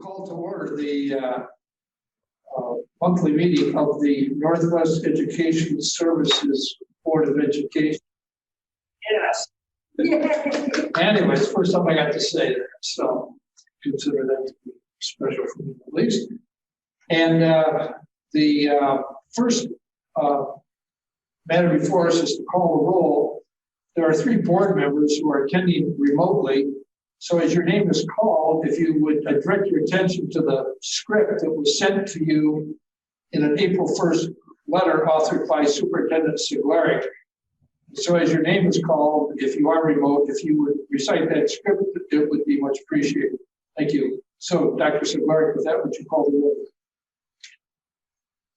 Call to order the monthly meeting of the Northwest Education Services Board of Education. Yes. Anyways, first time I got to say that, so consider that to be special for me at least. And the first matter before us is to call the roll. There are 3 board members who are attending remotely. So as your name is called, if you would direct your attention to the script that was sent to you in an April 1st letter authored by Superintendent Siglaric. So as your name is called, if you are remote, if you would recite that script, it would be much appreciated. Thank you. So Dr. Siglaric, with that, would you call the roll?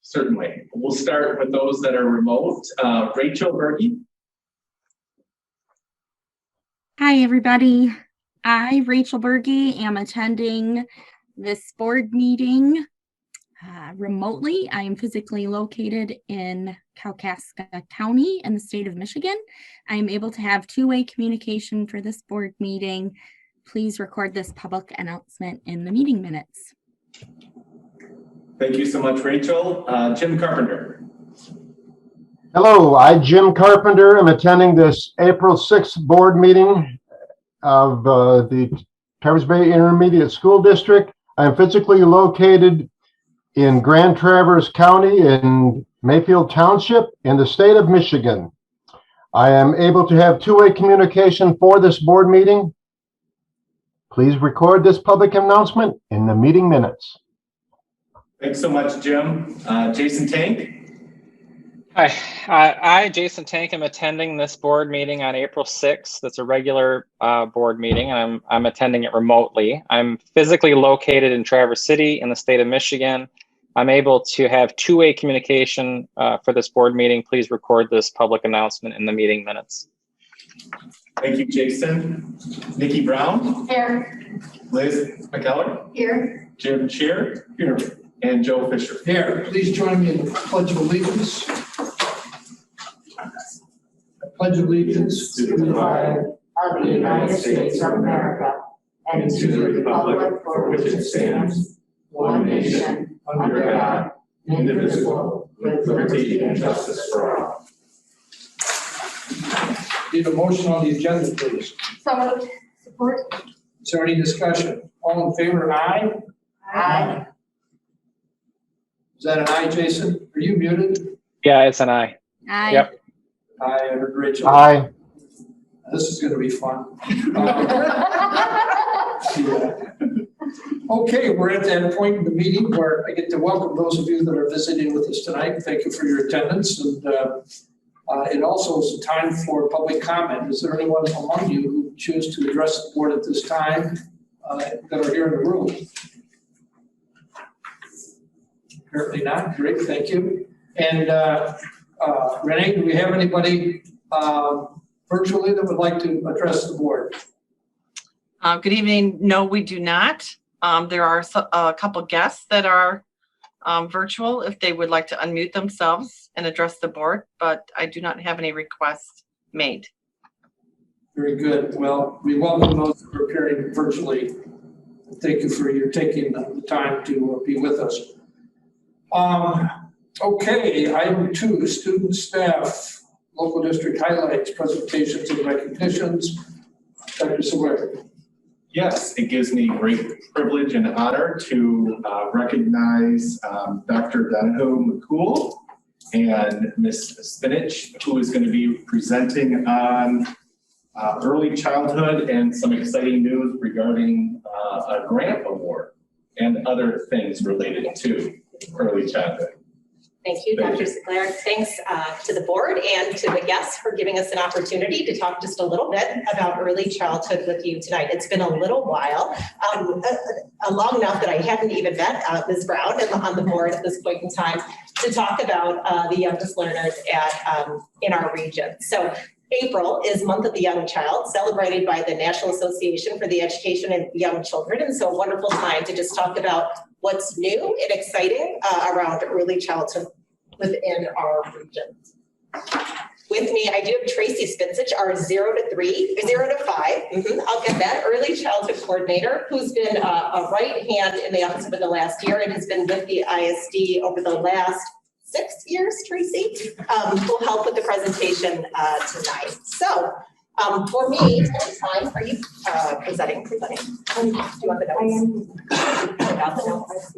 Certainly. We'll start with those that are remote. Rachel Berge. Hi, everybody. I, Rachel Berge, am attending this board meeting remotely. I am physically located in Kalkaska County in the state of Michigan. I am able to have 2-way communication for this board meeting. Please record this public announcement in the meeting minutes. Thank you so much, Rachel. Jim Carpenter. Hello, I, Jim Carpenter, am attending this April 6th board meeting of the Traverse Bay Intermediate School District. I am physically located in Grand Traverse County in Mayfield Township in the state of Michigan. I am able to have 2-way communication for this board meeting. Please record this public announcement in the meeting minutes. Thanks so much, Jim. Jason Tank. Hi, I, Jason Tank, am attending this board meeting on April 6th. That's a regular board meeting, and I'm attending it remotely. I'm physically located in Traverse City in the state of Michigan. I'm able to have 2-way communication for this board meeting. Please record this public announcement in the meeting minutes. Thank you, Jason. Nikki Brown. Here. Liz McKellar. Here. Jim Shear. Here. And Joe Fisher. Here, please join me in the Pledge of Allegiance. I pledge allegiance To the flag of the United States of America and to the republic for which it stands, one nation, under God, indivisible, with liberty and justice for all. Need a motion on the agenda, please. So moved. Support. Is there any discussion? All in favor, aye? Aye. Is that an aye, Jason? Are you muted? Yeah, it's an aye. Aye. Yep. Aye, I heard Rachel. Aye. This is going to be fun. Yeah. Okay, we're at that point in the meeting where I get to welcome those of you that are visiting with us tonight. Thank you for your attendance. And it also is a time for public comment. Is there anyone among you who choose to address the board at this time that are here in the room? Apparently not. Great, thank you. And Renee, do we have anybody virtually that would like to address the board? Good evening. No, we do not. There are a couple guests that are virtual if they would like to unmute themselves and address the board, but I do not have any requests made. Very good. Well, we welcome those who are appearing virtually. Thank you for your taking the time to be with us. Okay, item 2, student staff, local district highlights, presentations and recognitions. Dr. Siglaric. Yes, it gives me great privilege and honor to recognize Dr. Donahoe McCool and Ms. Spinach, who is going to be presenting on early childhood and some exciting news regarding a grant award and other things related to early childhood. Thank you, Dr. Siglaric. Thanks to the board and to the guests for giving us an opportunity to talk just a little bit about early childhood with you tonight. It's been a little while, long enough that I hadn't even met Ms. Brown on the board at this point in time to talk about the youngest learners in our region. So April is Month of the Young Child, celebrated by the National Association for the Education of Young Children. And so a wonderful time to just talk about what's new and exciting around early childhood within our region. With me, I do have Tracy Spincich, our 0 to 5. I'll get that early childhood coordinator, who's been a right hand in the office over the last year and has been with the ISD over the last 6 years, Tracy, will help with the presentation tonight. So for me, anytime, are you presenting? Do you want the notes? I got the notes.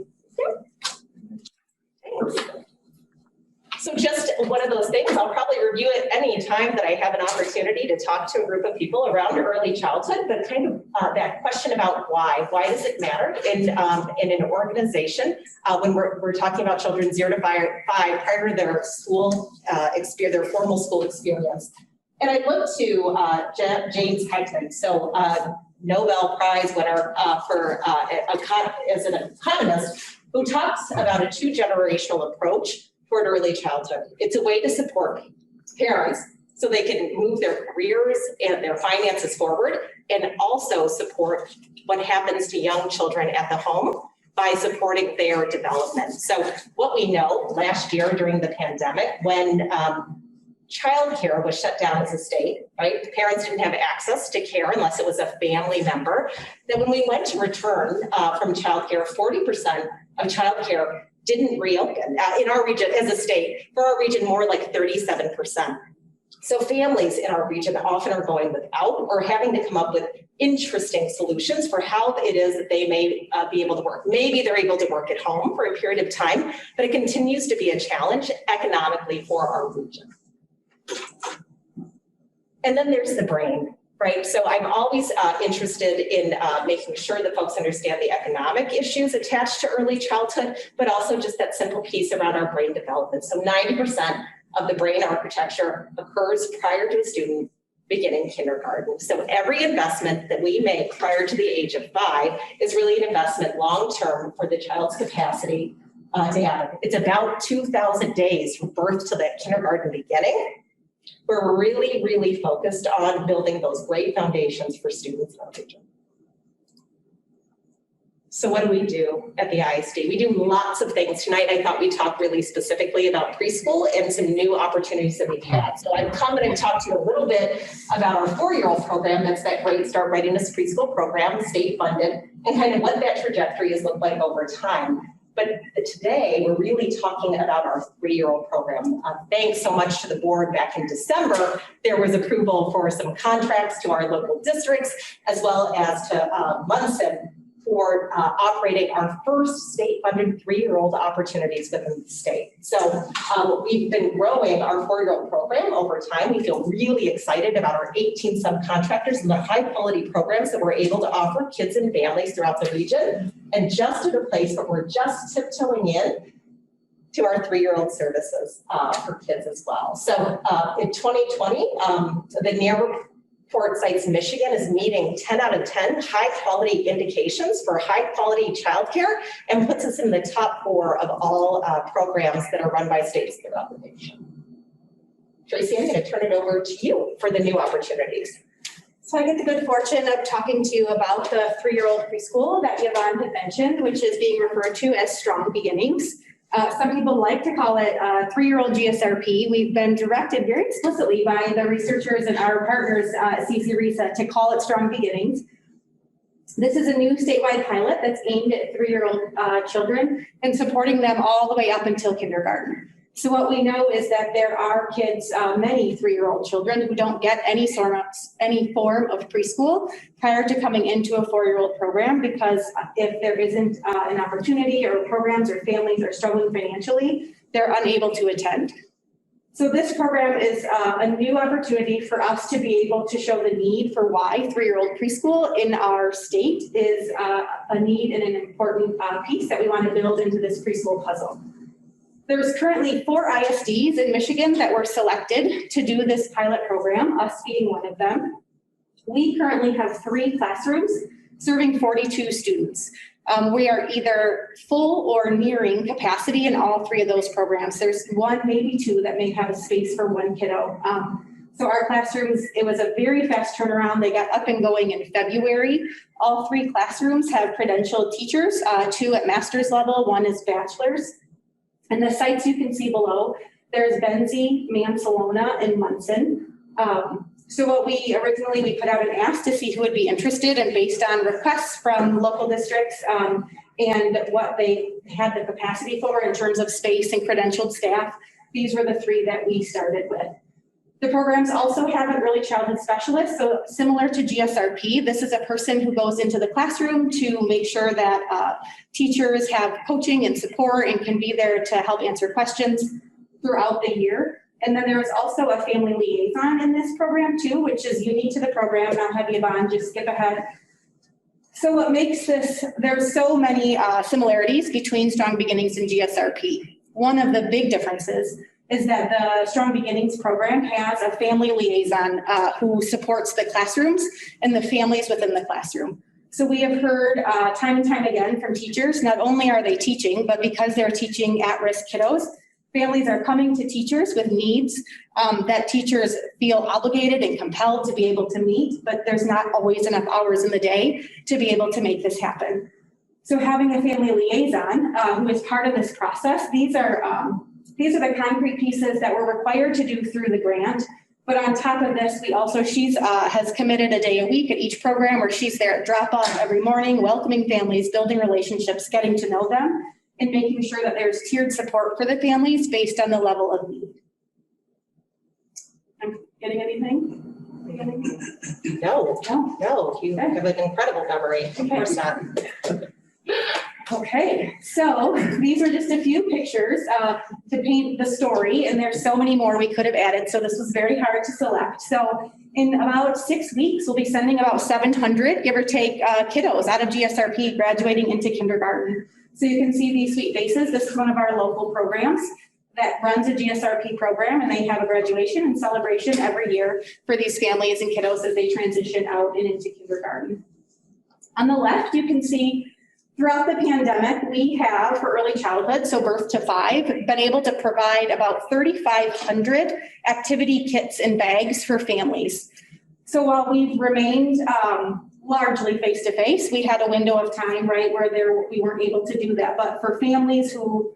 So just one of those things, I'll probably review it any time that I have an opportunity to talk to a group of people around early childhood, but kind of that question about why does it matter in an organization when we're talking about children 0 to 5 prior to their school experience, their formal school experience. And I look to James Heitman, so Nobel Prize winner as an economist, who talks about a 2-generational approach toward early childhood. It's a way to support parents so they can move their careers and their finances forward, and also support what happens to young children at the home by supporting their development. So what we know last year during the pandemic, when childcare was shut down as a state, right? Parents didn't have access to care unless it was a family member. That when we went to return from childcare, 40% of childcare didn't reopen in our region as a state. For our region, more like 37%. So families in our region often are going without or having to come up with interesting solutions for how it is that they may be able to work. Maybe they're able to work at home for a period of time, but it continues to be a challenge economically for our region. And then there's the brain, right? So I'm always interested in making sure that folks understand the economic issues attached to early childhood, but also just that simple piece around our brain development. So 90% of the brain architecture occurs prior to a student beginning kindergarten. So every investment that we make prior to the age of 5 is really an investment long-term for the child's capacity to have. It's about 2,000 days from birth to that kindergarten beginning, where we're really, really focused on building those great foundations for students in our region. So what do we do at the ISD? We do lots of things. Tonight, I thought we'd talk really specifically about preschool and some new opportunities that we've had. So I'm going to talk to you a little bit about our 4-year-old program. That's that Great Start Readiness preschool program, state funded, and kind of what that trajectory has looked like over time. But today, we're really talking about our 3-year-old program. Thanks so much to the board back in December. There was approval for some contracts to our local districts, as well as to Munson for operating our first state-funded 3-year-old opportunities within the state. So we've been growing our 4-year-old program over time. We feel really excited about our 18 subcontractors and the high-quality programs that we're able to offer kids and families throughout the region. And just at a place where we're just tiptoeing in to our 3-year-old services for kids as well. So in 2020, the NARE report cites Michigan is meeting 10 out of 10 high-quality indications for high-quality childcare, and puts us in the top 4 of all programs that are run by states throughout the nation. Tracy, I'm going to turn it over to you for the new opportunities. So I get the good fortune of talking to you about the 3-year-old preschool that Yvonne had mentioned, which is being referred to as Strong Beginnings. Some people like to call it 3-year-old GSRP. We've been directed very explicitly by the researchers and our partners at CC-RISA to call it Strong Beginnings. This is a new statewide pilot that's aimed at 3-year-old children and supporting them all the way up until kindergarten. So what we know is that there are kids, many 3-year-old children who don't get any form of preschool prior to coming into a 4-year-old program, because if there isn't an opportunity, or programs or families are struggling financially, they're unable to attend. So this program is a new opportunity for us to be able to show the need for why 3-year-old preschool in our state is a need and an important piece that we want to build into this preschool puzzle. There's currently 4 ISDs in Michigan that were selected to do this pilot program, us being one of them. We currently have 3 classrooms serving 42 students. We are either full or nearing capacity in all 3 of those programs. There's 1, maybe 2 that may have a space for 1 kiddo. So our classrooms, it was a very fast turnaround. They got up and going in February. All 3 classrooms have credentialed teachers, 2 at master's level, 1 is bachelor's. And the sites you can see below, There's Benzie, Mansalona, and Munson. So what we originally put out an ask to see who would be interested, and based on requests from local districts and what they had the capacity for in terms of space and credentialed staff, these were the 3 that we started with. The programs also have an early childhood specialist. So similar to GSRP, this is a person who goes into the classroom to make sure that teachers have coaching and support and can be there to help answer questions throughout the year. And then there is also a family liaison in this program too, which is unique to the program. And I'll have Yvonne just skip ahead. So what makes this, there's so many similarities between Strong Beginnings and GSRP. One of the big differences is that the Strong Beginnings program has a family liaison who supports the classrooms and the families within the classroom. So we have heard time and time again from teachers, not only are they teaching, but because they're teaching at-risk kiddos, families are coming to teachers with needs that teachers feel obligated and compelled to be able to meet, but there's not always enough hours in the day to be able to make this happen. So having a family liaison who is part of this process, these are the concrete pieces that we're required to do through the grant. But on top of this, we also, she's has committed a day a week at each program where she's there at drop-off every morning, welcoming families, building relationships, getting to know them, and making sure that there's tiered support for the families based on the level of need. I'm getting anything? No, you have an incredible memory. Of course not. Okay, so these are just a few pictures to paint the story, and there's so many more we could have added, so this was very hard to select. So in about 6 weeks, we'll be sending about 700, give or take, kiddos out of GSRP graduating into kindergarten. So you can see these sweet faces. This is one of our local programs that runs a GSRP program, and they have a graduation and celebration every year for these families and kiddos as they transition out and into kindergarten. On the left, you can see throughout the pandemic, we have for early childhood, so birth to 5, been able to provide about 3,500 activity kits and bags for families. So while we've remained largely face-to-face, we had a window of time, right, where we weren't able to do that. But for families who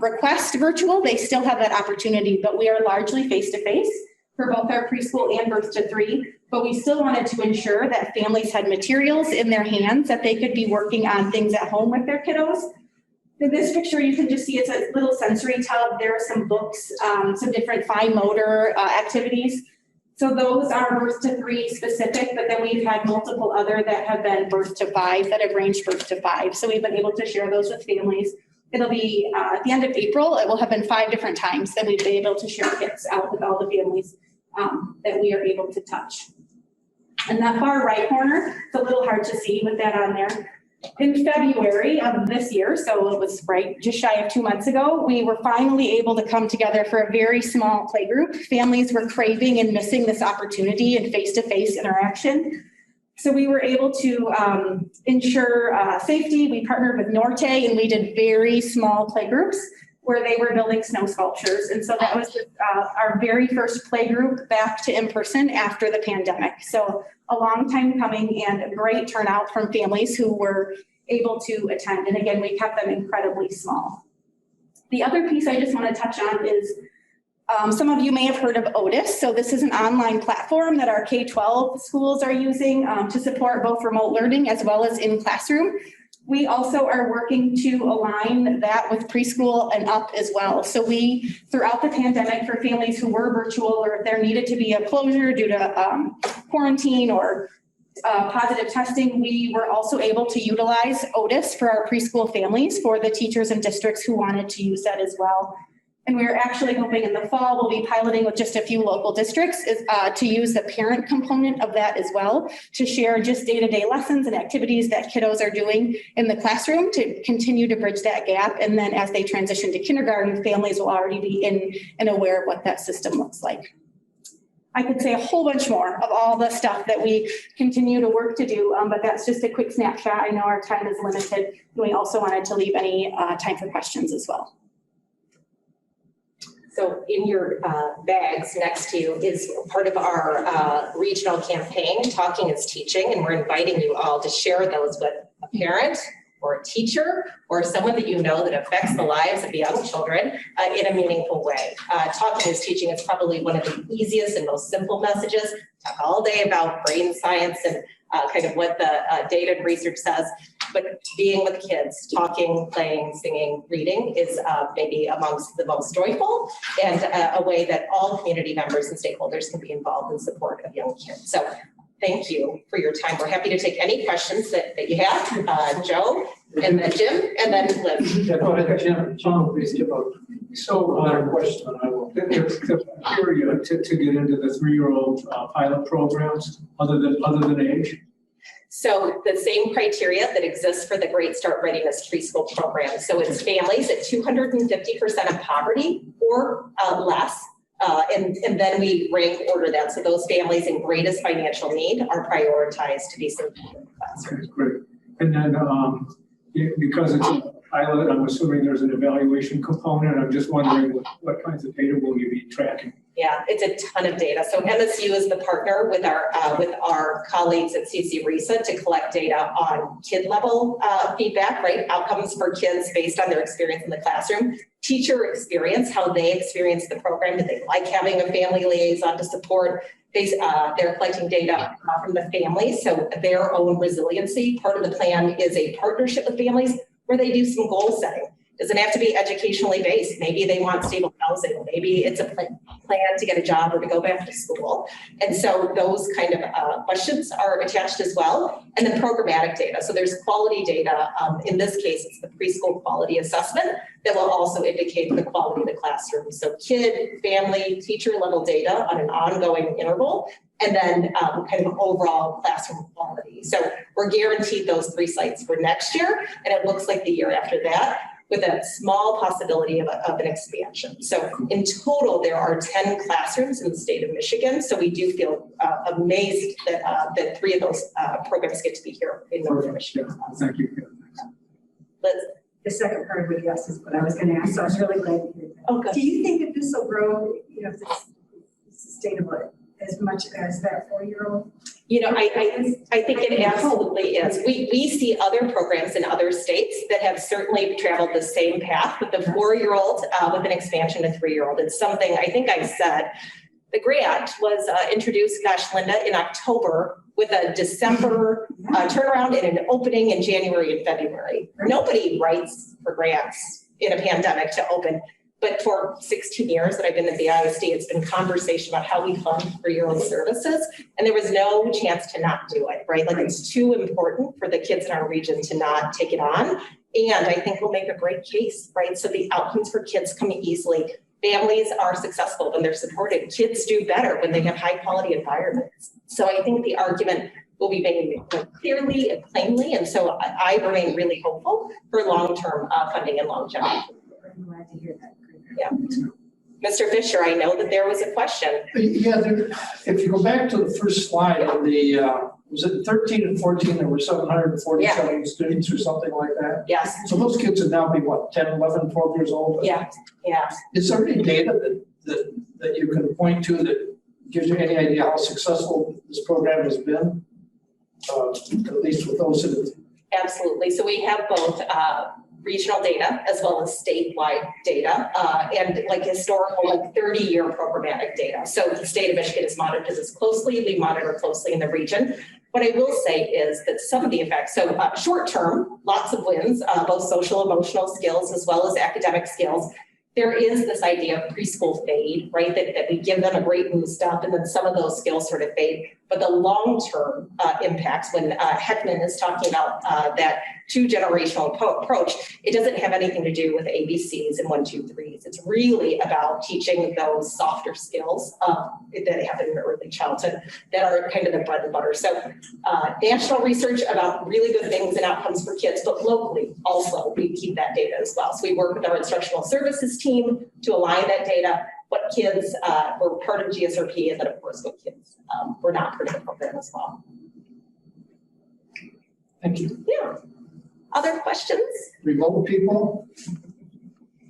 request virtual, they still have that opportunity, but we are largely face-to-face for both our preschool and birth to 3. But we still wanted to ensure that families had materials in their hands that they could be working on things at home with their kiddos. In this picture, you can just see it's a little sensory tub. There are some books, some different fine motor activities. So those are birth to 3 specific, but then we've had multiple other that have been birth to 5 that have ranged birth to 5. So we've been able to share those with families. It'll be at the end of April, it will have been 5 different times that we've been able to share kits out with all the families that we are able to touch. In that far right corner, it's a little hard to see with that on there. In February of this year, so it was just shy of 2 months ago, we were finally able to come together for a very small playgroup. Families were craving and missing this opportunity and face-to-face interaction. So we were able to ensure safety. We partnered with Norte and we did very small playgroups where they were building snow sculptures. And so that was our very first playgroup back to in-person after the pandemic. So a long time coming and a great turnout from families who were able to attend. And again, we kept them incredibly small. The other piece I just want to touch on is some of you may have heard of Otis. So this is an online platform that our K-12 schools are using to support both remote learning as well as in classroom. We also are working to align that with preschool and up as well. So we, throughout the pandemic, for families who were virtual or if there needed to be a closure due to quarantine or positive testing, we were also able to utilize Otis for our preschool families for the teachers and districts who wanted to use that as well. And we're actually hoping in the fall, we'll be piloting with just a few local districts to use the parent component of that as well, to share just day-to-day lessons and activities that kiddos are doing in the classroom to continue to bridge that gap. And then as they transition to kindergarten, families will already be in and aware of what that system looks like. I could say a whole bunch more of all the stuff that we continue to work to do, but that's just a quick snapshot. I know our time is limited, and we also wanted to leave any time for questions as well. So in your bags next to you is part of our regional campaign, Talking is Teaching, and we're inviting you all to share those with a parent or a teacher or someone that you know that affects the lives of young children in a meaningful way. Talking is teaching is probably one of the easiest and most simple messages. Talk all day about brain science and kind of what the data and research says, but being with kids, talking, playing, singing, reading is maybe amongst the most joyful and a way that all community members and stakeholders can be involved in support of young kids. So thank you for your time. We're happy to take any questions that you have. Joe, and then Jim, and then Liv. Yeah, go ahead, Jim. John, please give a question. I will. The criteria to get into the 3-year-old pilot programs, other than age? So the same criteria that exists for the Great Start Readiness preschool program. So it's families at 250% of poverty or less. And then we rank order that. So those families in greatest financial need are prioritized to be served in the classroom. That's great. And then because it's a pilot, I'm assuming there's an evaluation component. I'm just wondering what kinds of data will you be tracking? Yeah, it's a ton of data. So MSU is the partner with our colleagues at CC RESA to collect data on kid level feedback, right? Outcomes for kids based on their experience in the classroom, teacher experience, how they experience the program. Did they like having a family liaison to support? They're collecting data from the families, so their own resiliency. Part of the plan is a partnership with families where they do some goal setting. Doesn't have to be educationally based. Maybe they want stable housing. Maybe it's a plan to get a job or to go back to school. And so those kind of questions are attached as well. And then programmatic data. So there's quality data. In this case, it's the preschool quality assessment that will also indicate the quality of the classroom. So kid, family, teacher level data on an ongoing interval. And then kind of overall classroom quality. So we're guaranteed those 3 sites for next year. And it looks like the year after that, with a small possibility of an expansion. So in total, there are 10 classrooms in the state of Michigan. So we do feel amazed that 3 of those programs get to be here in Northern Michigan. Thank you. Liz? The second part of yes is what I was going to ask. So I was really glad to hear that. Okay. Do you think that this will grow, if it's sustainable as much as that 4-year-old? I think it absolutely is. We see other programs in other states that have certainly traveled the same path with the 4-year-old with an expansion to 3-year-old. It's something I think I said. The grant was introduced, Linda, in October with a December turnaround and an opening in January and February. Nobody writes for grants in a pandemic to open. But for 16 years that I've been at the TBAISD, it's been conversation about how we fund 3-year-old services. And there was no chance to not do it, right? Like it's too important for the kids in our region to not take it on. And I think we'll make a great case, right? So the outcomes for kids come easily. Families are successful when they're supported. Kids do better when they have high quality environments. So I think the argument will be made clearly and plainly. And so I remain really hopeful for long-term funding and longevity. I'm glad to hear that. Yeah. Mr. Fisher, I know that there was a question. Yeah, if you go back to the first slide of the, was it 13 and 14, there were 747 students or something like that? Yes. So those kids would now be what, 10, 11, 12 years old? Yeah, yeah. Is there any data that you can point to that gives you any idea how successful this program has been? At least with those that have. Absolutely. So we have both regional data as well as statewide data and like historical, like 30-year programmatic data. So the state of Michigan is monitored this closely. We monitor closely in the region. What I will say is that some of the effects, so short term, lots of wins, both social, emotional skills, as well as academic skills. There is this idea of preschool fade, right? That we give them a great boost up and then some of those skills sort of fade. But the long-term impacts, when Heckman is talking about that 2-generational approach, it doesn't have anything to do with ABCs and 1, 2, 3s. It's really about teaching those softer skills that happen in early childhood that are kind of the bread and butter. So national research about really good things and outcomes for kids, but locally also we keep that data as well. So we work with our instructional services team to align that data. What kids were part of GSRP, and then of course what kids were not part of the program as well. Thank you. Yeah. Other questions? Remote people?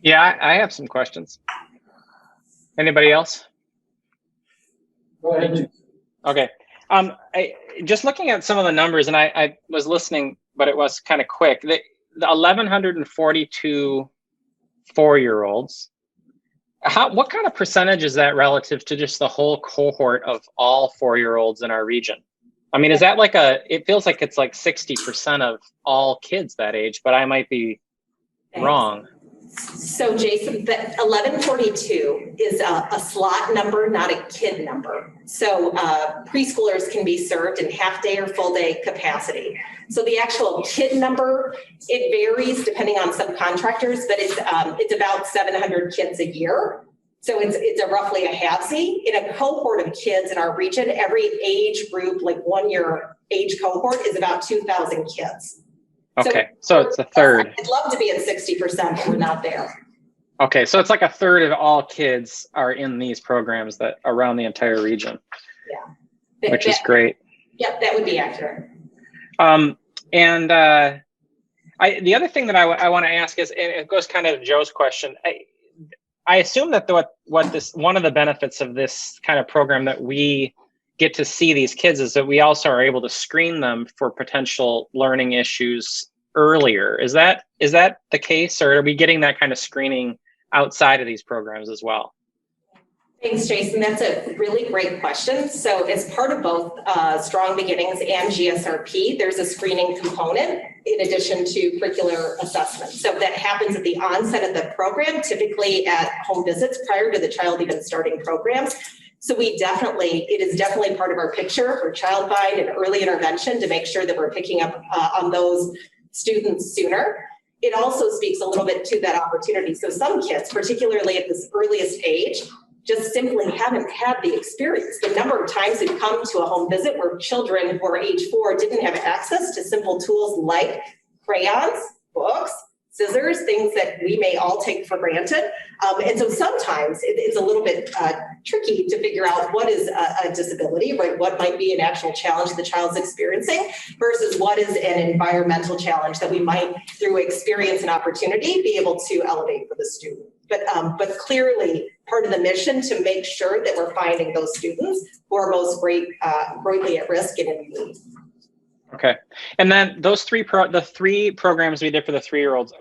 Yeah, I have some questions. Anybody else? Go ahead. Okay. Just looking at some of the numbers, and I was listening, but it was kind of quick. the 1,142 4-year-olds. What kind of percentage is that relative to just the whole cohort of all 4-year-olds in our region? I mean, is that like it feels like it's like 60% of all kids that age, but I might be wrong. So Jason, the 1142 is a slot number, not a kid number. So preschoolers can be served in half day or full day capacity. So the actual kid number, it varies depending on subcontractors, but it's about 700 kids a year. So it's a roughly a halvesy. In a cohort of kids in our region, every age group, like 1 year age cohort, is about 2,000 kids. Okay, so it's a third. I'd love to be at 60%, but we're not there. Okay, so it's like a third of all kids are in these programs that around the entire region. Yeah. Which is great. Yep, that would be accurate. The other thing that I want to ask is, and it goes kind of to Joe's question. I assume that one of the benefits of this kind of program that we get to see these kids is that we also are able to screen them for potential learning issues earlier. Is that the case, or are we getting that kind of screening outside of these programs as well? Thanks, Jason. That's a really great question. So as part of both Strong Beginnings and GSRP, there's a screening component in addition to curricular assessment. So that happens at the onset of the program, typically at home visits prior to the child even starting programs. So it is definitely part of our picture for child find and early intervention to make sure that we're picking up on those students sooner. It also speaks a little bit to that opportunity. So some kids, particularly at this earliest age, just simply haven't had the experience. The number of times we've come to a home visit where children who are age 4 didn't have access to simple tools like crayons, books, scissors, things that we may all take for granted. And so sometimes it's a little bit tricky to figure out what is a disability, right? What might be an actual challenge the child's experiencing versus what is an environmental challenge that we might, through experience and opportunity, be able to elevate for the student. But clearly part of the mission to make sure that we're finding those students who are most greatly at risk and in need. Okay, and then those the three programs we did for the 3-year-olds,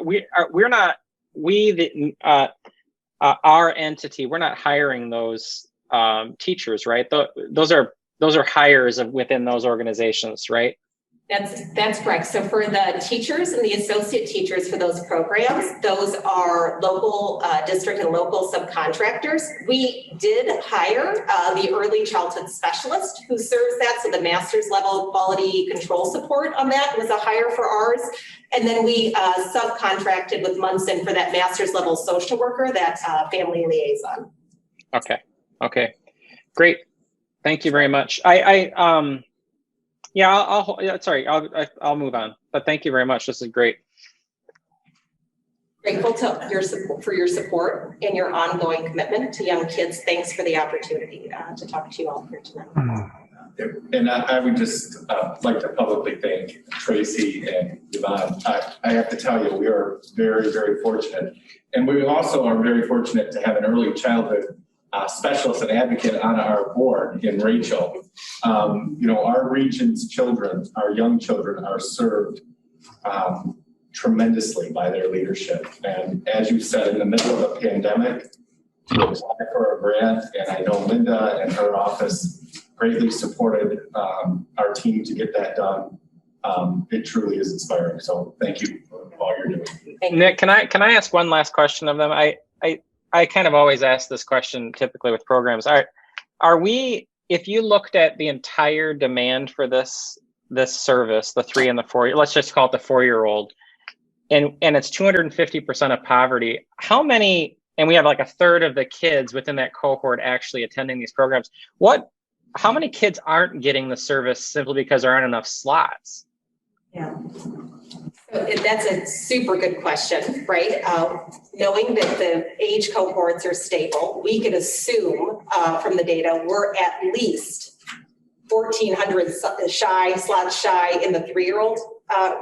our entity, we're not hiring those teachers, right? Those are hires within those organizations, right? That's correct. So for the teachers and the associate teachers for those programs, those are local district and local subcontractors. We did hire the early childhood specialist who serves that. So the master's level quality control support on that was a hire for ours. And then we subcontracted with Munson for that master's level social worker, that family liaison. Okay, great. Thank you very much. Yeah, I'll move on. But thank you very much. This is great. Grateful for your support and your ongoing commitment to young kids. Thanks for the opportunity to talk to you all here tonight. And I would just like to publicly thank Tracy and Yvonne. I have to tell you, we are very, very fortunate. And we also are very fortunate to have an early childhood specialist and advocate on our board in Rachel. Our region's children, our young children, are served tremendously by their leadership. And as you said, in the middle of a pandemic, to apply for a grant, and I know Linda and her office greatly supported our team to get that done. It truly is inspiring. So thank you for all you're doing. Nick, can I ask one last question of them? I kind of always ask this question typically with programs. Are we, if you looked at the entire demand for this service, the 3 and the 4, let's just call it the 4-year-old, and it's 250% of poverty, how many, and we have like a third of the kids within that cohort actually attending these programs, how many kids aren't getting the service simply because there aren't enough slots? Yeah. So that's a super good question, right? Knowing that the age cohorts are stable, we can assume from the data we're at least 1,400 slots shy in the 3-year-old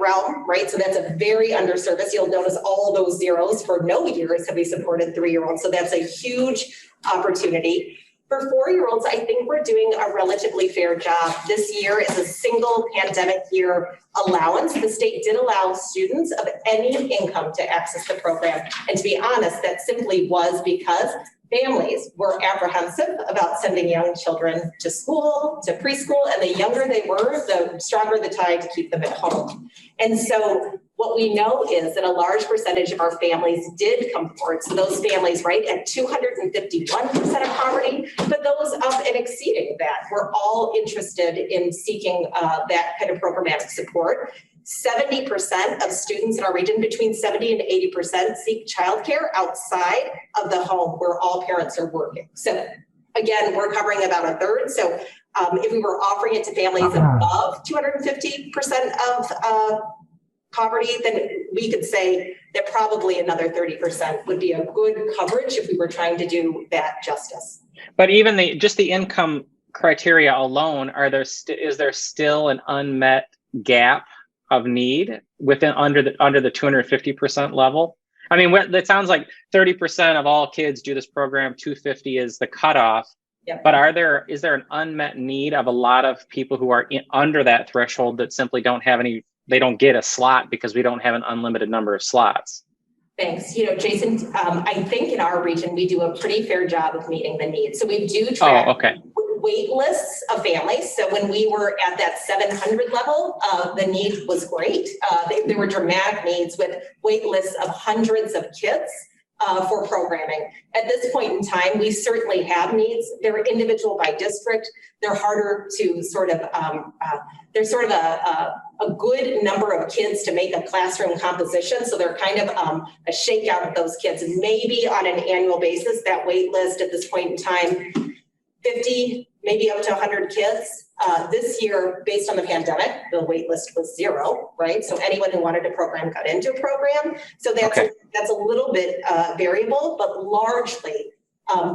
realm, right? So that's a very underserviced. You'll notice all those zeros for no years have we supported 3-year-olds. So that's a huge opportunity. For 4-year-olds, I think we're doing a relatively fair job. This year is a single pandemic year allowance. The state did allow students of any income to access the program. And to be honest, that simply was because families were apprehensive about sending young children to school, to preschool, and the younger they were, the stronger the tie to keep them at home. And so what we know is that a large percentage of our families did come forward. So those families, right, at 251% of poverty, but those up and exceeding that were all interested in seeking that kind of programmatic support. 70% of students in our region, between 70 and 80%, seek childcare outside of the home where all parents are working. So again, we're covering about a third. So if we were offering it to families above 250% of poverty, then we could say that probably another 30% would be a good coverage if we were trying to do that justice. But even just the income criteria alone, is there still an unmet gap of need within under the 250% level? I mean, it sounds like 30% of all kids do this program. 250 is the cutoff. Yep. But is there an unmet need of a lot of people who are under that threshold that simply don't have they don't get a slot because we don't have an unlimited number of slots? Thanks. You know, Jason, I think in our region, we do a pretty fair job of meeting the needs. So we do track wait lists of families. So when we were at that 700 level, the need was great. There were dramatic needs with wait lists of hundreds of kids for programming. At this point in time, we certainly have needs. They're individual by district. They're harder to sort of, there's sort of a good number of kids to make a classroom composition. So they're kind of a shakeout of those kids. And maybe on an annual basis, that wait list at this point in time, 50, maybe up to 100 kids. This year, based on the pandemic, the wait list was 0, right? So anyone who wanted a program got into a program. So that's a little bit variable, but largely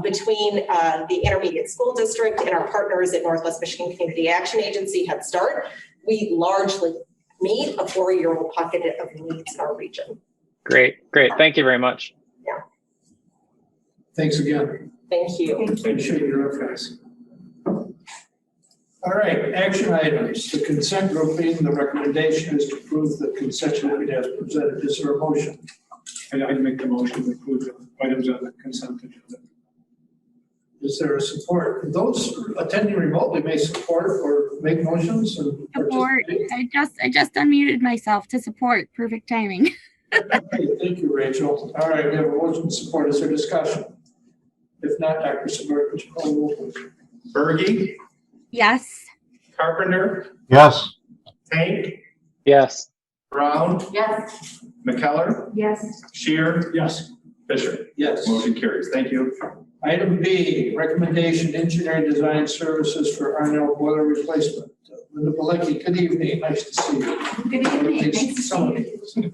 between the intermediate school district and our partners at Northwest Michigan Community Action Agency, Head Start, we largely meet a 4-year-old pocket of needs in our region. Great. Thank you very much. Yeah. Thanks again. Thank you. Appreciate your efforts. All right, action items. The consent grouping, the recommendation is to approve the consent grouping as presented. Is there a motion? I'd make the motion to approve the items on the consent agenda. Is there a support? Those attending remotely may support or make motions and Support. I just unmuted myself to support. Perfect timing. Okay, thank you, Rachel. All right, we have a motion to support. Is there discussion? If not, Dr. Seberg, would you call the roll, please? Berge, Yes. Carpenter, Yes. Tank, Yes. Brown, Yes. McKellar, Yes. Shear, Yes. Fisher. Yes. Motion carries. Thank you. Item B, recommendation engineering design services for Arnell boiler replacement. Linda Balecki, good evening. Nice to see you. Good evening. Nice to see you.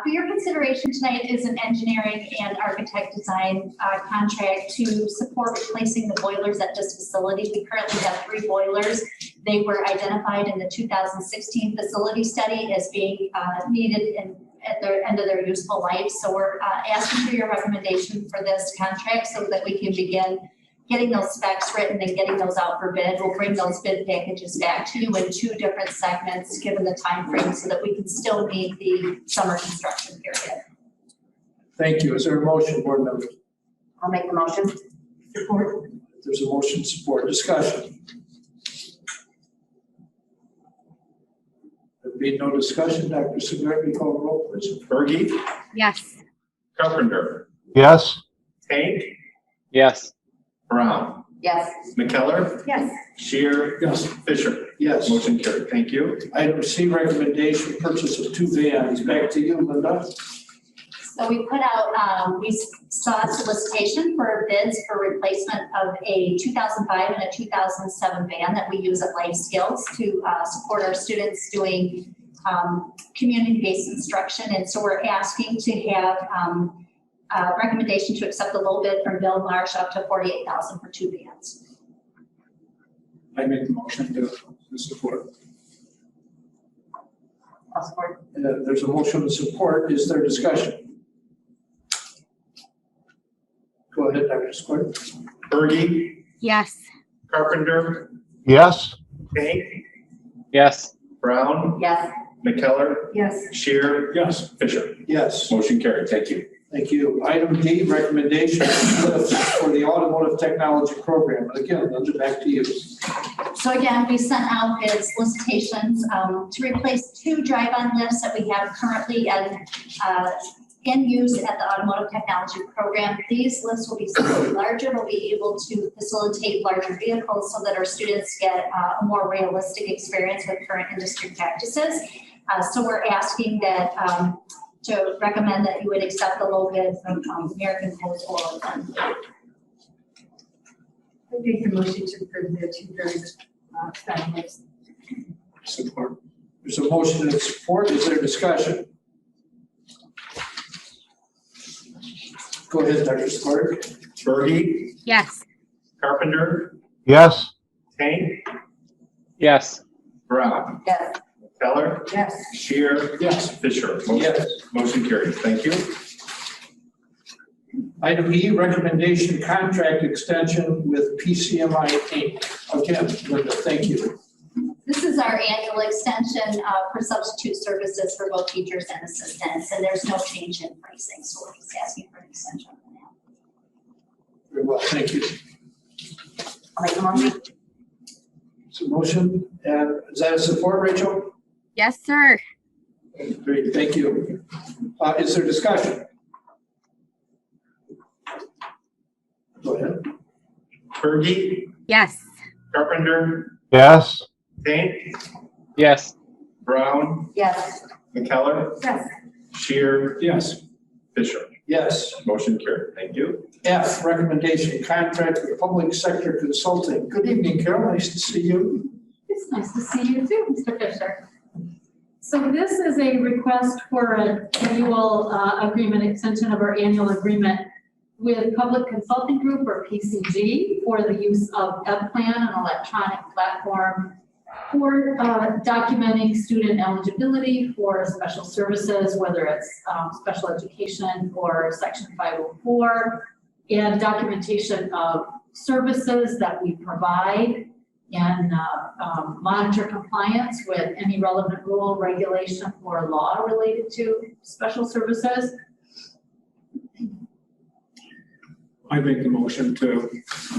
For your consideration tonight is an engineering and architect design contract to support replacing the boilers at this facility. We currently have 3 boilers. They were identified in the 2016 facility study as being needed at the end of their useful life. So we're asking for your recommendation for this contract so that we can begin getting those specs written and getting those out for bid. We'll bring those bid packages back to you in 2 different segments, given the time frame, so that we can still meet the summer construction period. Thank you. Is there a motion, board members? I'll make the motion. Support. There's a motion, support. Discussion. There being no discussion, Dr. Seberg, call the roll, please. Berge, Yes. Carpenter, Yes. Tank, Yes. Brown, Yes. McKellar, Yes. Shear, Yes. Fisher. Yes. Motion carried. Thank you. Item C, recommendation purchase of 2 vans. Back to you, Linda. So we put out, we saw a solicitation for bids for replacement of a 2005 and a 2007 van that we use at Life Skills to support our students doing community-based instruction. And so we're asking to have recommendation to accept a low bid from Bill Marsh up to $48,000 for 2 vans. I make the motion to support. I'll support. There's a motion to support. Is there discussion? Go ahead, Dr. Square. Berge, Yes. Carpenter, Yes. Tank, Yes. Brown, Yes. McKellar, Yes. Shear, Yes. Fisher. Yes, Motion carried. Thank you. thank you. Item D, recommendation list for the automotive technology program. Again, Linda, back to you. So again, we sent out his solicitations to replace 2 drive-on lifts that we have currently in use at the automotive technology program. These lifts will be slightly larger. We'll be able to facilitate larger vehicles so that our students get a more realistic experience with current industry practices. So we're asking that to recommend that you would accept the low bid from American Post Oil. I make the motion to approve the 2 very fabulous. Support. There's a motion and support. Is there discussion? Go ahead, Dr. Spark. Berge, Yes. Carpenter, Yes. Tank, Yes. Brown, Yes. McKellar, Yes. Shear, Yes. Fisher. Yes. Motion carried. Thank you. Item E, recommendation contract extension with PCMI Inc. Again, Linda, thank you. This is our annual extension for substitute services for both teachers and assistants, and there's no change in pricing, so we're just asking for an extension on that. Very well, thank you. I'll make a motion. It's a motion, and is that a support, Rachel? Yes, sir. Great, thank you. Is there discussion? Go ahead. Berge, Yes. Carpenter, Yes. Tank, Yes. Brown, Yes. McKellar, Yes. Shear, Yes. Fisher. Yes. Motion carried. Thank you. F, recommendation contract with public sector consulting. Good evening, Carol, nice to see you. It's nice to see you too, Mr. Fisher. So this is a request for an annual agreement, extension of our annual agreement with Public Consulting Group, or PCG, for the use of EdPlan, an electronic platform for documenting student eligibility for special services, whether it's special education or Section 504, and documentation of services that we provide, and monitor compliance with any relevant rule, regulation, or law related to special services. I make the motion to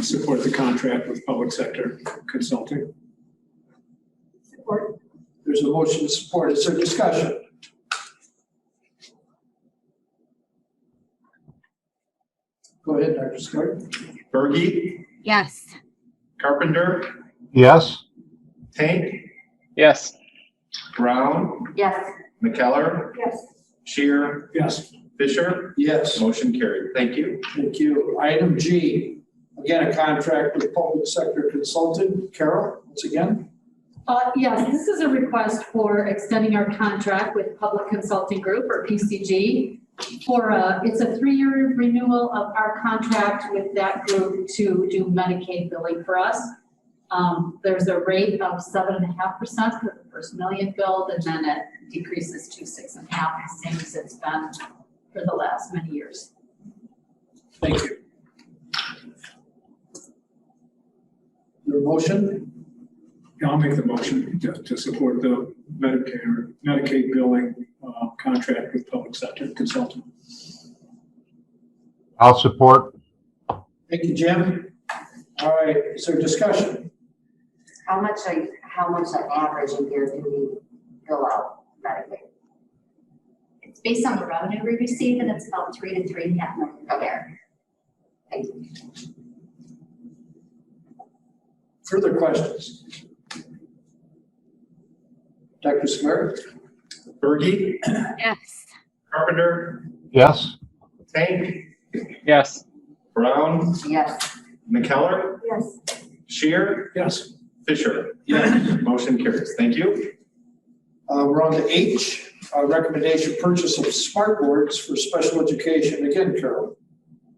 support the contract with public sector consulting. Support. There's a motion to support. Is there discussion? Go ahead, Dr. Scott. Berge, Yes. Carpenter, Yes. Tank, Yes. Brown, Yes. McKellar, Yes. Shear, Yes. Fisher. Yes. Motion carried. Thank you. Thank you. Item G, again, a contract with public sector consultant. Carol, once again. Yes, this is a request for extending our contract with Public Consulting Group, or PCG, for it's a 3-year renewal of our contract with that group to do Medicaid billing for us. There's a rate of 7.5% for the first million billed, and then it decreases to 6.5%, the same as it's been for the last many years. Thank you. Your motion? Yeah, I'll make the motion to support the Medicaid billing contract with public sector consulting. I'll support. Thank you, Jim. All right, is there discussion? How much on average a year do we bill out Medicaid? It's based on the revenue we receive, and it's about 3 to 3.5 million per year. Thank you. Further questions? Dr. Smith? Berge, Yes. Carpenter, Yes. Tank, Yes. Brown, Yes. McKellar, Yes. Shear, Yes. Fisher. Yes. Motion carries. Thank you. We're on to H, recommendation purchase of smart boards for special education. Again, Carol.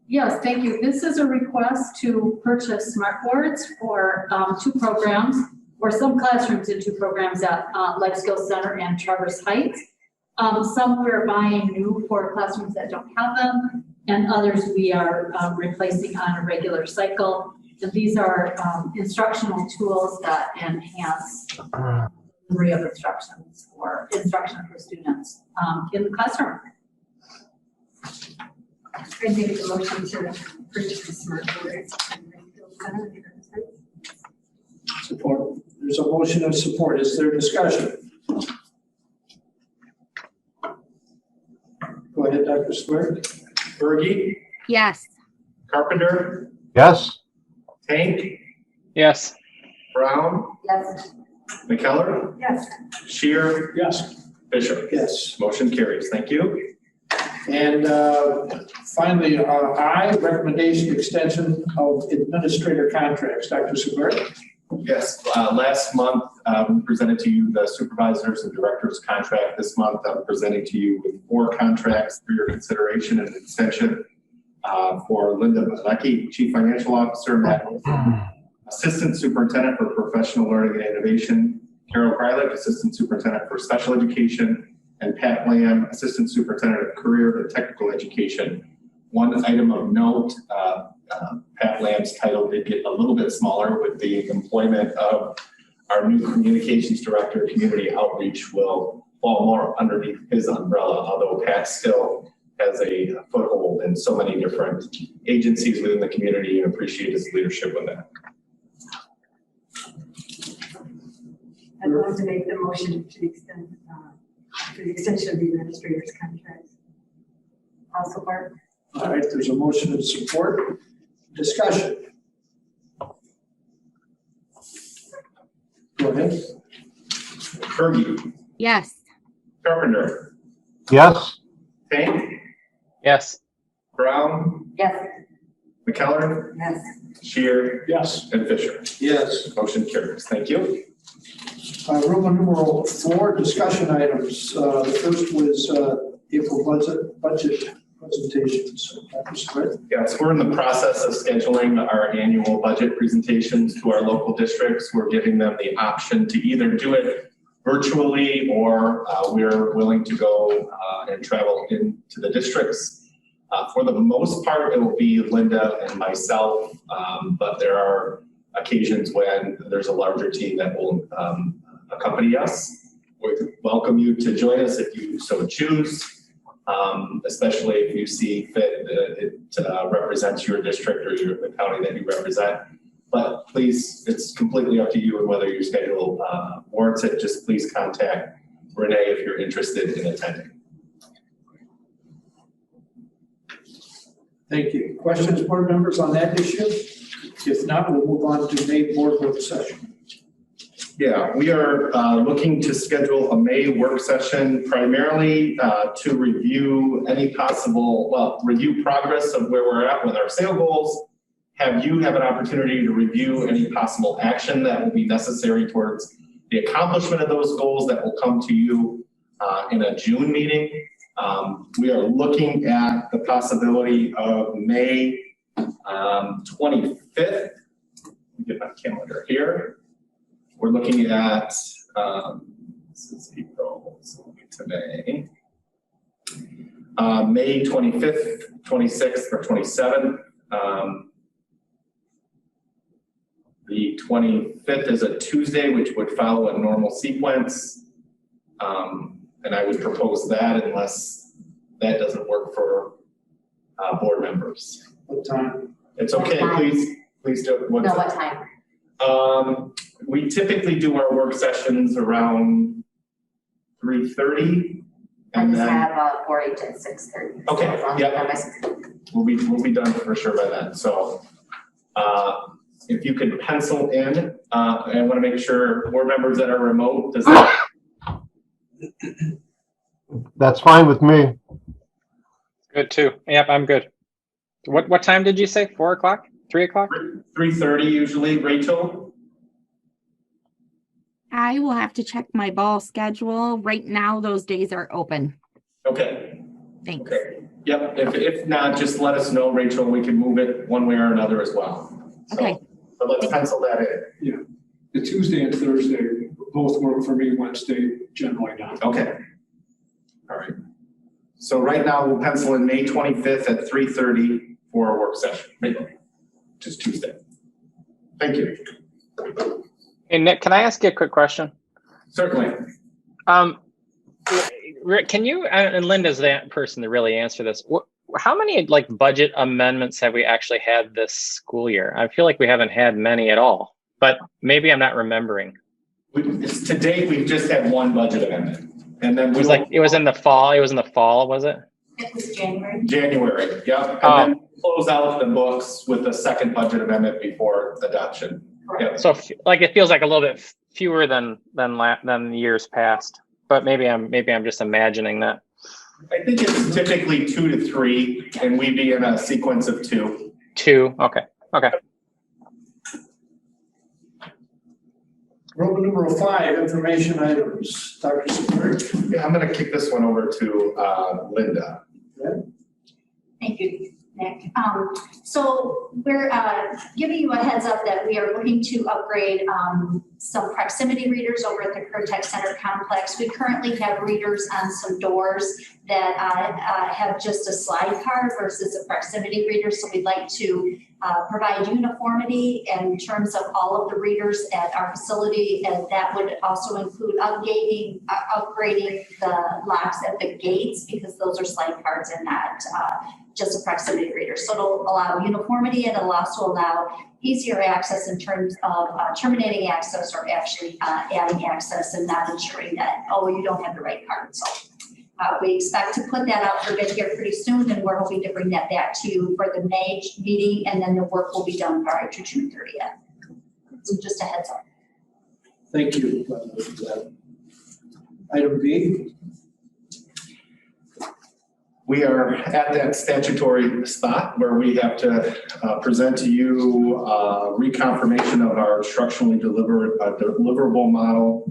Yes, thank you. This is a request to purchase smart boards for 2 programs, or some classrooms in 2 programs at Life Skills Center and Traverse Heights. Some we're buying new for classrooms that don't have them, and others we are replacing on a regular cycle. These are instructional tools that enhance delivery of instructions or instruction for students in the classroom. I make the motion to purchase the smart boards. Support. There's a motion of support. Is there discussion? Go ahead, Dr. Square. Berge, Yes. Carpenter, Yes? Tank, Yes. Brown, Yes. McKellar, Yes. Shear, Yes. Fisher. Yes. Motion carries. Thank you. And finally, I, recommendation extension of administrator contracts. Dr. Sever? Yes, last month, we presented to you the supervisors and directors contract. This month, I'm presenting to you with 4 contracts for your consideration and extension for Linda Malecki, Chief Financial Officer, Matt Olson, Assistant Superintendent for Professional Learning and Innovation, Carol Krylik, Assistant Superintendent for Special Education, and Pat Lamb, Assistant Superintendent of Career and Technical Education. One item of note, Pat Lamb's title did get a little bit smaller with the employment of our new Communications Director. Community Outreach will fall more underneath his umbrella, although Pat still has a foothold in so many different agencies within the community, and appreciate his leadership with that. I'd love to make the motion to extend, to the extension of the administrator's contract. I'll support. All right, there's a motion of support. Discussion. Go ahead. Berge, Yes. Carpenter, Yes? Tank, Yes. Brown, Yes. McKellar, Yes. Shear, Yes. and Fisher. Yes. Motion carries. Thank you. Roman numeral 4, discussion items. The first was April budget presentations. Dr. Square? Yes, we're in the process of scheduling our annual budget presentations to our local districts. We're giving them the option to either do it virtually, or we're willing to go and travel into the districts. For the most part, it will be Linda and myself, but there are occasions when there's a larger team that will accompany us. We welcome you to join us if you so choose. Especially if you see fit it represents your district or the county that you represent. But please, it's completely up to you and whether your schedule warrants it. Just please contact Renee if you're interested in attending. Thank you. Questions, board members, on that issue? If not, we'll move on to May board work session. Yeah, we are looking to schedule a May work session primarily to review any possible, review progress of where we're at with our sale goals. Have you have an opportunity to review any possible action that will be necessary towards the accomplishment of those goals that will come to you in a June meeting. We are looking at the possibility of May 25th. Let me get my calendar here. We're looking at, this is April, so today, May 25th, 26th, or 27th. The 25th is a Tuesday, which would follow a normal sequence. And I would propose that unless that doesn't work for board members. What time? It's okay, please do it. No, what time? We typically do our work sessions around 3:30. I And just then, have a 4-H at 6:30. okay, yeah, we'll be done for sure by then. So if you could pencil in, I want to make sure board members that are remote, does that? That's fine with me. Good too. Yep, I'm good. What time did you say? 4 o'clock? 3 o'clock? 3:30 usually, Rachel? I will have to check my ball schedule. Right now, those days are open. Okay. Thanks. Okay. Yep, if not, just let us know, Rachel, we can move it one way or another as well. So, Okay. but let's pencil that in. Yeah, the Tuesday and Thursday both work for me, Wednesday generally not. Okay. All right. So right now we'll pencil in May 25th at 3:30 for a work session, which is Tuesday. Thank you. Hey, Nick, can I ask you a quick question? Certainly. Can you, and Linda's that person to really answer this. How many like budget amendments have we actually had this school year? I feel like we haven't had many at all, but maybe I'm not remembering. To date, we've just had one budget amendment, and then it was in the fall. It was in the fall, was it? It was January. January, yep. And then close out the books with the second budget amendment before adoption. Yep. So like it feels like a little bit fewer than years past, but maybe I'm just imagining that. I think it's typically 2 to 3, and we'd be in a sequence of 2. 2, okay. Roman numeral 5, information items. Dr. Seifert. Yeah, I'm going to kick this one over to Linda. Thank you, Nick. So we're giving you a heads up that we are looking to upgrade some proximity readers over at the Curtech Center complex. We currently have readers on some doors that have just a slide card versus a proximity reader. So we'd like to provide uniformity in terms of all of the readers at our facility, and that would also include upgrading the locks at the gates, because those are slide cards and not just a proximity reader. So it'll allow uniformity, and it'll also allow easier access in terms of terminating access or actually adding access and not ensuring that, oh, you don't have the right card. So we expect to put that out for bid here pretty soon, and we're hoping to bring that back to you for the May meeting, and then the work will be done prior to June 30th. So just a heads up. Thank you. Item B. We are at that statutory spot where we have to present to you reconfirmation of our structurally deliverable model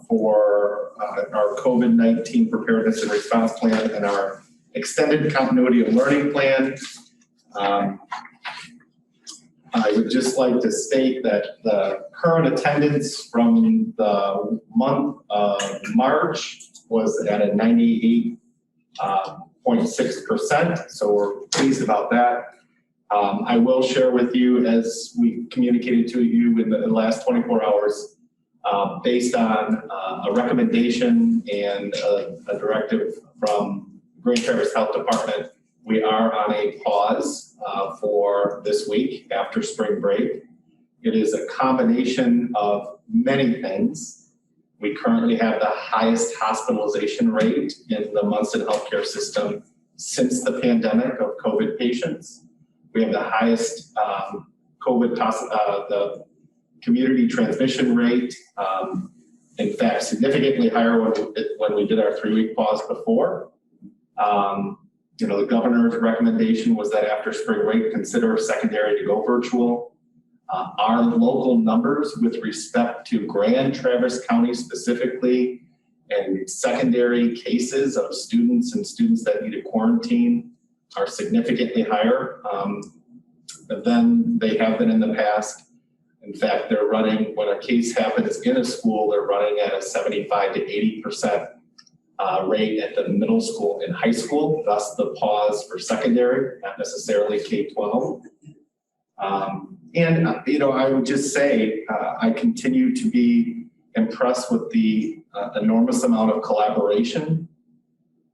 for our COVID-19 preparedness and response plan and our extended continuity of learning plan. I would just like to state that the current attendance from the month of March was at a 98.6%, so we're pleased about that. I will share with you, as we communicated to you in the last 24 hours, based on a recommendation and a directive from Grand Traverse Health Department, we are on a pause for this week after spring break. It is a combination of many things. We currently have the highest hospitalization rate in the Munson healthcare system since the pandemic of COVID patients. We have the highest the community transmission rate. In fact, significantly higher when we did our 3-week pause before. The governor's recommendation was that after spring break, consider secondary to go virtual. Our local numbers with respect to Grand Traverse County specifically, and secondary cases of students that need a quarantine are significantly higher than they have been in the past. In fact, they're running, when a case happens in a school, they're running at a 75 to 80% rate at the middle school and high school, thus the pause for secondary, not necessarily K-12. And I would just say, I continue to be impressed with the enormous amount of collaboration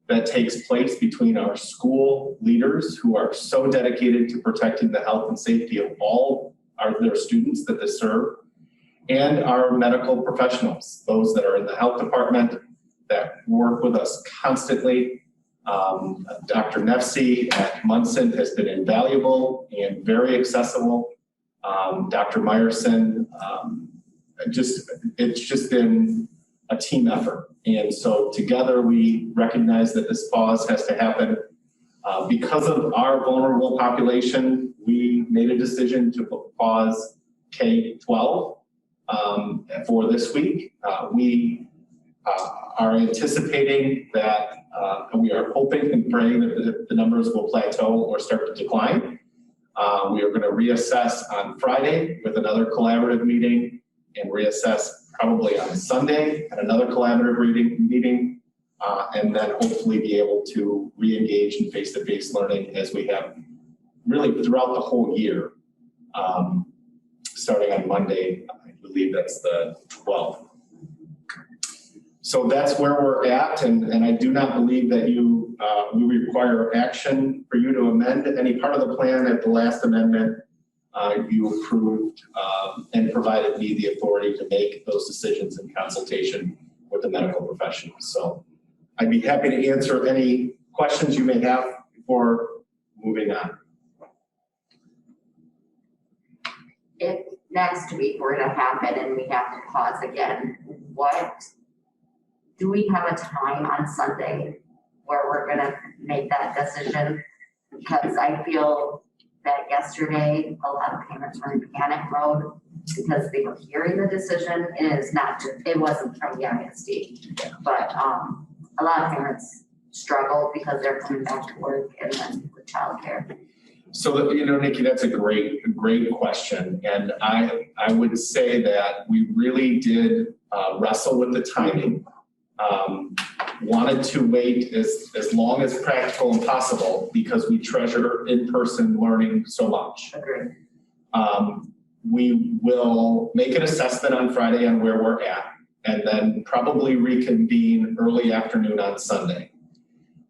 that takes place between our school leaders, who are so dedicated to protecting the health and safety of all their students that they serve, and our medical professionals, those that are in the health department that work with us constantly. Dr. Nefsi at Munson has been invaluable and very accessible. Dr. Meyerson, it's just been a team effort. And so together we recognize that this pause has to happen. Because of our vulnerable population, we made a decision to pause K-12 for this week. We are anticipating that we are hoping and praying that the numbers will plateau or start to decline. We are going to reassess on Friday with another collaborative meeting, and reassess probably on Sunday at another collaborative meeting, and then hopefully be able to re-engage in face-to-face learning as we have really throughout the whole year. starting on Monday. I believe that's the 12th. So that's where we're at, and I do not believe that we require action for you to amend any part of the plan. At the last amendment, you approved and provided me the authority to make those decisions in consultation with the medical professionals. So I'd be happy to answer any questions you may have before moving on. If next week were to happen and we have to pause again, do we have a time on Sunday where we're gonna make that decision? Because I feel that yesterday, a lot of parents were in panic mode because they were hearing the decision, and it wasn't from the ISD, but a lot of parents struggle because they're coming back to work and then with childcare. So, Nikki, that's a great question. And I would say that we really did wrestle with the timing. Wanted to wait as long as practical and possible because we treasure in-person learning so much. Agreed. We will make an assessment on Friday on where we're at, and then probably reconvene early afternoon on Sunday.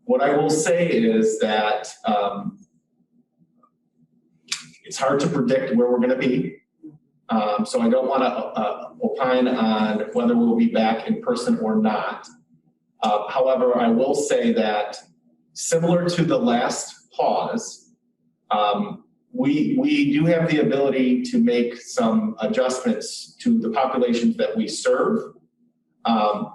What I will say is that it's hard to predict where we're going to be. So I don't want to opine on whether we'll be back in person or not. However, I will say that similar to the last pause, we do have the ability to make some adjustments to the populations that we serve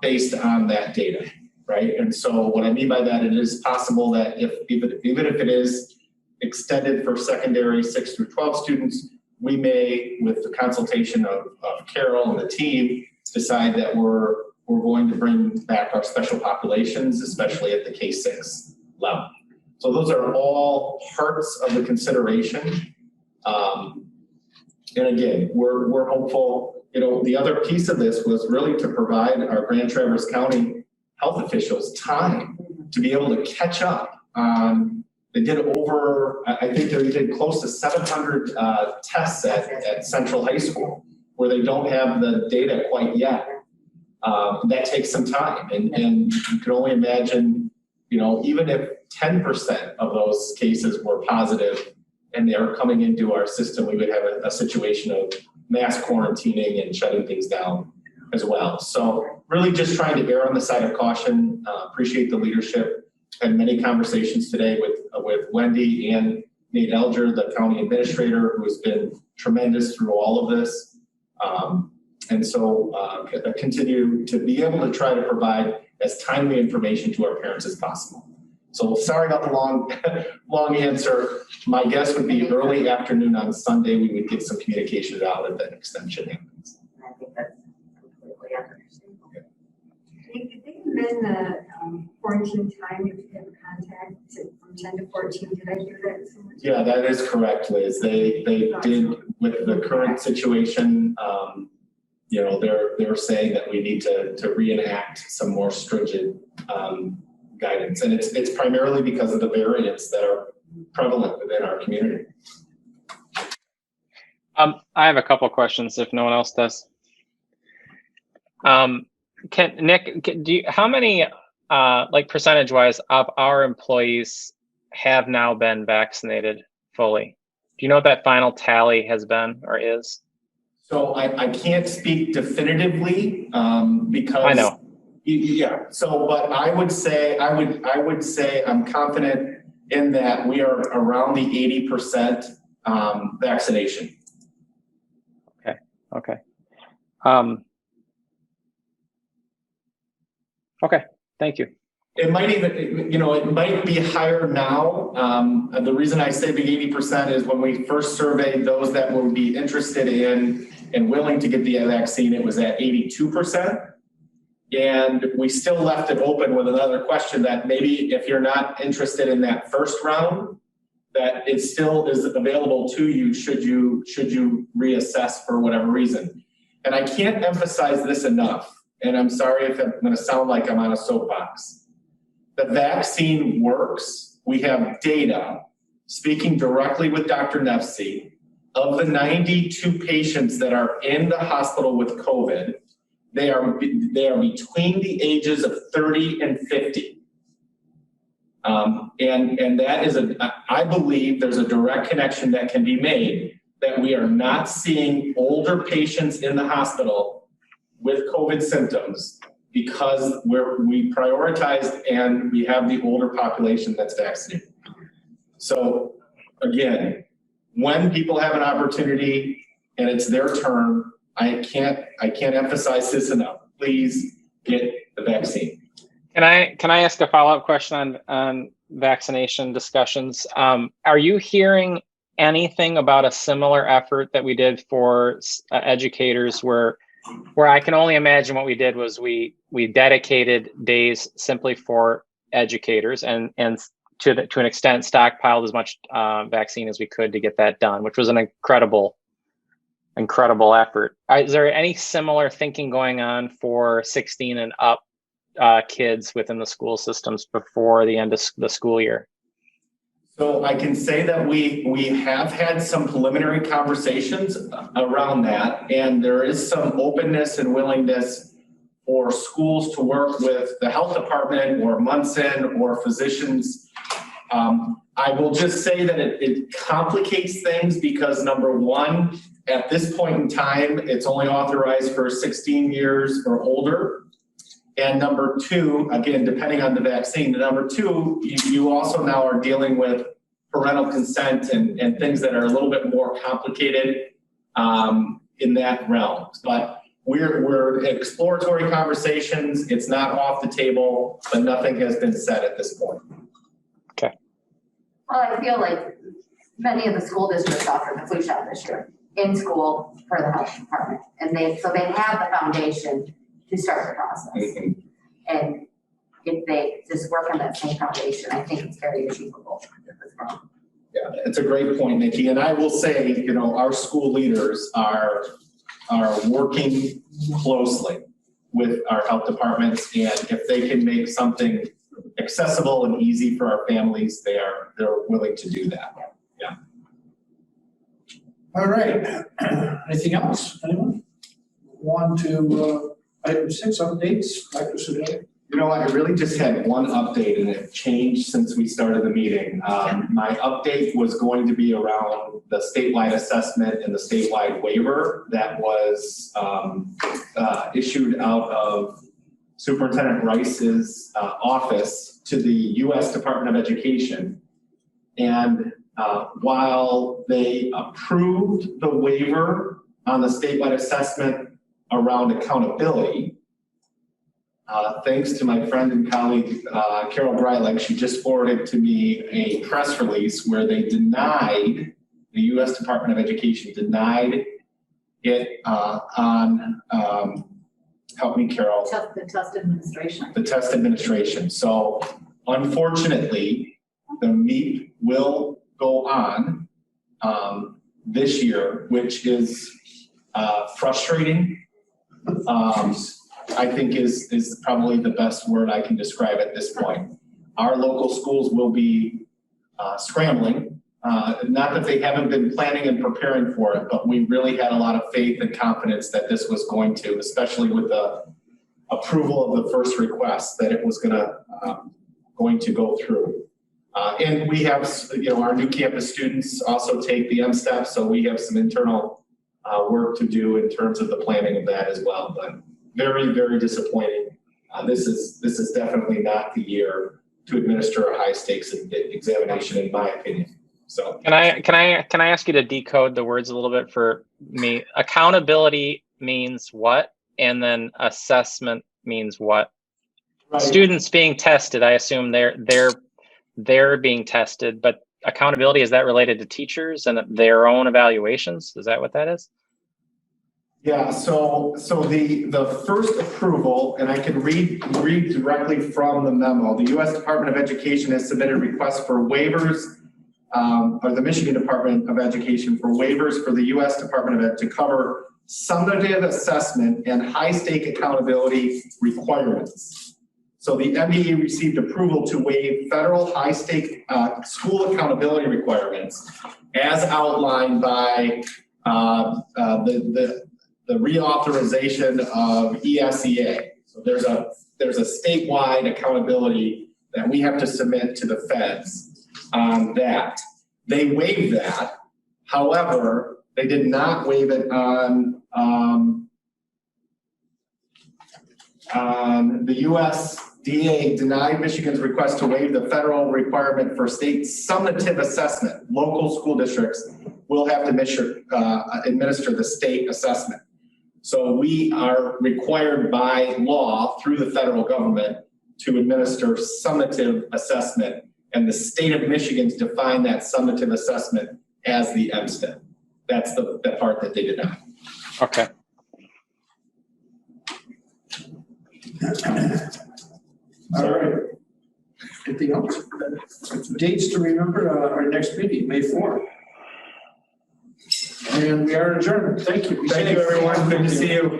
based on that data, right? And so what I mean by that, it is possible that even if it is extended for secondary 6 through 12 students, we may, with the consultation of Carol and the team, decide that we're going to bring back our special populations, especially at the K-6 level. So those are all parts of the consideration. And again, we're hopeful. The other piece of this was really to provide our Grand Traverse County health officials time to be able to catch up on. They did I think they did close to 700 tests at Central High School where they don't have the data quite yet. That takes some time, and you can only imagine, even if 10% of those cases were positive and they are coming into our system, we would have a situation of mass quarantining and shutting things down as well. So really just trying to err on the side of caution. Appreciate the leadership. Had many conversations today with Wendy and Nate Elger, the county administrator, who has been tremendous through all of this. And so continue to be able to try to provide as timely information to our parents as possible. So sorry about the long answer. My guess would be early afternoon on Sunday, we would get some communication out if that extension happens. I think that's completely understandable. Did they amend the quarantine time if you have contact from 10 to 14? Did I hear that so much? Yeah, that is correct, Liz. They did with the current situation. They're saying that we need to reenact some more stringent guidance, and it's primarily because of the variants that are prevalent within our community. I have a couple of questions if no one else does. Nick, how many, percentage-wise, of our employees have now been vaccinated fully? Do you know what that final tally has been or is? So I can't speak definitively because I know. Yeah. So, but I would say I'm confident in that we are around the 80% vaccination. Okay. Okay. Thank you. It might even, it might be higher now. The reason I say the 80% is when we first surveyed those that would be interested in and willing to get the vaccine, it was at 82%. And we still left it open with another question that maybe if you're not interested in that first round, that it still is available to you should you reassess for whatever reason. And I can't emphasize this enough, and I'm sorry if I'm going to sound like I'm on a soapbox. The vaccine works. We have data, speaking directly with Dr. Nefsi, of the 92 patients that are in the hospital with COVID, they are between the ages of 30 and 50. And that is I believe there's a direct connection that can be made that we are not seeing older patients in the hospital with COVID symptoms because we prioritized and we have the older population that's vaccinated. So again, when people have an opportunity and it's their turn, I can't emphasize this enough. Please get the vaccine. Can I ask a follow-up question on vaccination discussions? Are you hearing anything about a similar effort that we did for educators where I can only imagine what we did was we dedicated days simply for educators and to an extent stockpiled as much vaccine as we could to get that done, which was an incredible effort. Is there any similar thinking going on for 16 and up kids within the school systems before the end of the school year? So I can say that we have had some preliminary conversations around that, and there is some openness and willingness for schools to work with the health department or Munson or physicians. I will just say that it complicates things because number one, at this point in time, it's only authorized for 16 years or older. And number two, again, depending on the vaccine, number two, you also now are dealing with parental consent and things that are a little bit more complicated in that realm. But we're exploratory conversations. It's not off the table, but nothing has been said at this point. Okay. Well, I feel like many of the school districts offered the flu shot this year in school for the health department. And they have the foundation to start the process. Mm-hmm. And if they just work on that same foundation, I think it's very achievable. Yeah, it's a great point, Nikki. And I will say, our school leaders are working closely with our health departments, and if they can make something accessible and easy for our families, they're willing to do that. Yeah. All right. Anything else? Anyone? On to item 6, updates. Dr. Sedilli. I really just had one update, and it changed since we started the meeting. My update was going to be around the statewide assessment and the statewide waiver that was issued out of Superintendent Rice's office to the U.S. Department of Education. And while they approved the waiver on the statewide assessment around accountability, thanks to my friend and colleague, Carol Breilich, she just forwarded to me a press release where they denied, the U.S. Department of Education denied it on, help me, Carol. The test administration. The test administration. So unfortunately, the MEEP will go on this year, which is frustrating. I think is probably the best word I can describe at this point. Our local schools will be scrambling. Not that they haven't been planning and preparing for it, but we really had a lot of faith and confidence that this was going to, especially with the approval of the first request, that it was going to go through. And we have, our new campus students also take the M-STEP, so we have some internal work to do in terms of the planning of that as well. But very, very disappointing. This is definitely not the year to administer a high stakes examination, in my opinion. So can I ask you to decode the words a little bit for me? Accountability means what, and then assessment means what? Right. Students being tested, I assume they're being tested, but accountability, is that related to teachers and their own evaluations? Is that what that is? Yeah, so the first approval, and I can read directly from the memo, the U.S. Department of Education has submitted requests for waivers, or the Michigan Department of Education for waivers for the U.S. Department of Ed to cover summative assessment and high stake accountability requirements. So the MBE received approval to waive federal high-stake school accountability requirements as outlined by the reauthorization of ESEA. So there's a statewide accountability that we have to submit to the feds on that. They waived that. However, they did not waive it on the USDA denied Michigan's request to waive the federal requirement for state summative assessment. Local school districts will have to administer the state assessment. So we are required by law through the federal government to administer summative assessment, and the state of Michigan's defined that summative assessment as the MSTED. That's the part that they did not. Okay. All right. Anything else? Dates to remember, our next meeting, May 4th. And we are adjourned. Thank you. Thank you, everyone. Good to see you.